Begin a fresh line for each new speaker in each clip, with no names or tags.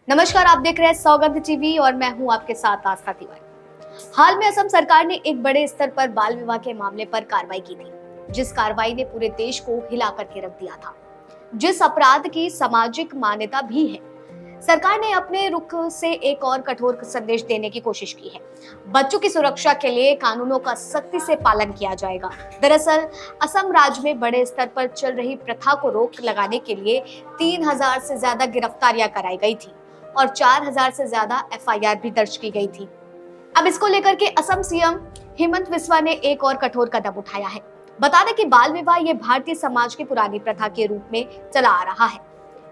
नमस्कार, आप देख रहे हैं सौगंध टीवी और मैं हूं आपके साथ आस्था तिवारी। हाल में असम सरकार ने एक बड़े स्तर पर बाल विवाह के मामले पर कार्रवाई की थी, जिस कार्रवाई ने पूरे देश को हिला करके रख दिया था, जिस अपराध की सामाजिक मान्यता भी है। सरकार ने अपने रुख से एक और कठोर संदेश देने की कोशिश की है। बच्चों की सुरक्षा के लिए कानूनों का सख्ती से पालन किया जाएगा। दरअसल असम राज्य में बड़े स्तर पर चल रही प्रथा को रोक लगाने के लिए 3000 से ज्यादा गिरफ्तारियां कराई गई थी और 4000 से ज्यादा एफआईआर भी दर्ज की गई थी। अब इसको लेकर के असम सीएम हेमंत बिस्वा ने एक और कठोर कदम उठाया है। बता दें कि बाल विवाह ये भारतीय समाज की पुरानी प्रथा के रूप में चला आ रहा है।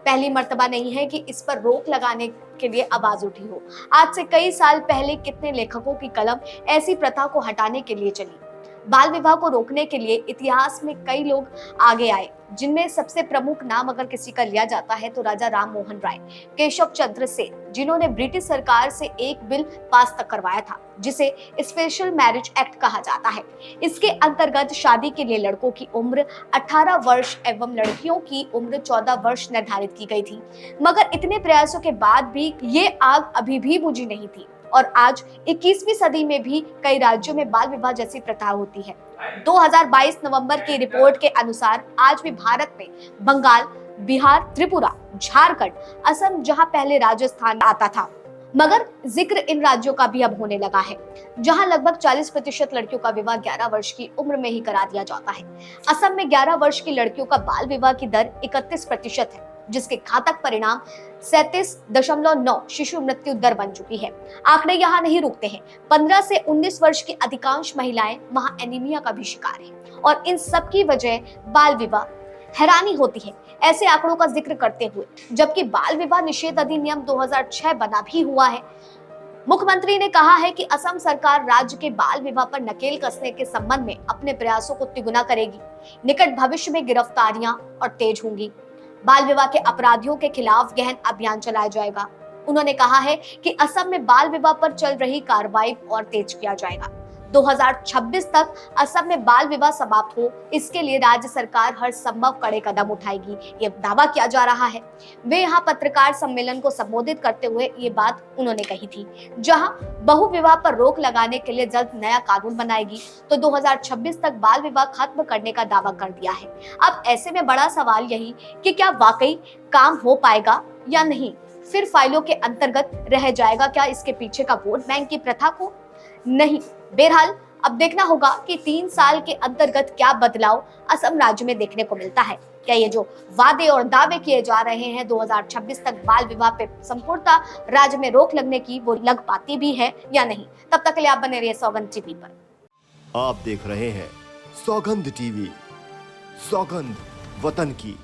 पहली मर्तबा नहीं है कि इस पर रोक लगाने के लिए आवाज उठी हो। आज से कई साल पहले कितने लेखकों की कलम ऐसी प्रथा को हटाने के लिए चली। बाल विवाह को रोकने के लिए इतिहास में कई लोग आगे आए, जिनमें सबसे प्रमुख नाम अगर किसी का लिया जाता है तो राजा राम मोहन राय, केशव चंद्र सेन, जिन्होंने ब्रिटिश सरकार से एक बिल पास तक करवाया था जिसे स्पेशल मैरिज एक्ट कहा जाता है। इसके अंतर्गत शादी के लिए लड़कों की उम्र 18 वर्ष एवं लड़कियों की उम्र 14 वर्ष निर्धारित की गई थी। मगर इतने प्रयासों के बाद भी ये आग अभी भी बुझी नहीं थी और आज 21वीं सदी में भी कई राज्यों में बाल विवाह जैसी प्रथा होती है। 2022 नवंबर की रिपोर्ट के अनुसार आज भी भारत में बंगाल, बिहार, त्रिपुरा, झारखंड, असम, जहां पहले राजस्थान आता था, मगर जिक्र इन राज्यों का भी अब होने लगा है, जहां लगभग 40% लड़कियों का विवाह 11 वर्ष की उम्र में ही करा दिया जाता है। असम में 11 वर्ष की लड़कियों का बाल विवाह की दर 31% है, जिसके घातक परिणाम 37.9 शिशु मृत्यु दर बन चुकी है। आंकड़े यहाँ नहीं रुकते हैं। 15 से 19 वर्ष की अधिकांश महिलाएं वहाँ एनीमिया का भी शिकार हैं और इन सब की वजह बाल विवाह। हैरानी होती है ऐसे आंकड़ों का जिक्र करते हुए, जबकि बाल विवाह निषेध अधिनियम 2006 बना भी हुआ है। मुख्यमंत्री ने कहा है कि असम सरकार राज्य के बाल विवाह पर नकेल कसने के संबंध में अपने प्रयासों को तिगुना करेगी। निकट भविष्य में गिरफ्तारियां और तेज होंगी। बाल विवाह के अपराधियों के खिलाफ गहन अभियान चलाया जाएगा। उन्होंने कहा है कि असम में बाल विवाह पर चल रही कार्रवाई और तेज किया जाएगा। 2026 तक असम में बाल विवाह समाप्त हो, इसके लिए राज्य सरकार हर संभव कड़े कदम उठाएगी, ये दावा किया जा रहा है। वे यहाँ पत्रकार सम्मेलन को संबोधित करते हुए ये बात उन्होंने कही थी। जहां बहु विवाह पर रोक लगाने के लिए जल्द नया कानून बनाएगी तो 2026 तक बाल विवाह खत्म करने का दावा कर दिया है। अब ऐसे में बड़ा सवाल यही कि क्या वाकई काम हो पाएगा या नहीं, फिर फाइलों के अंतर्गत रह जाएगा क्या इसके पीछे का वोट बैंक की प्रथा को? नहीं। बहरहाल अब देखना होगा कि 3 साल के अंतर्गत क्या बदलाव असम राज्य में देखने को मिलता है। क्या ये जो वादे और दावे किए जा रहे हैं 2026 तक बाल विवाह पे संपूर्णता राज्य में रोक लगने की, वो लग पाती भी है या नहीं? तब तक के लिए आप बने रहिए सौगंध टीवी पर।
आप देख रहे हैं सौगंध टीवी, सौगंध वतन की।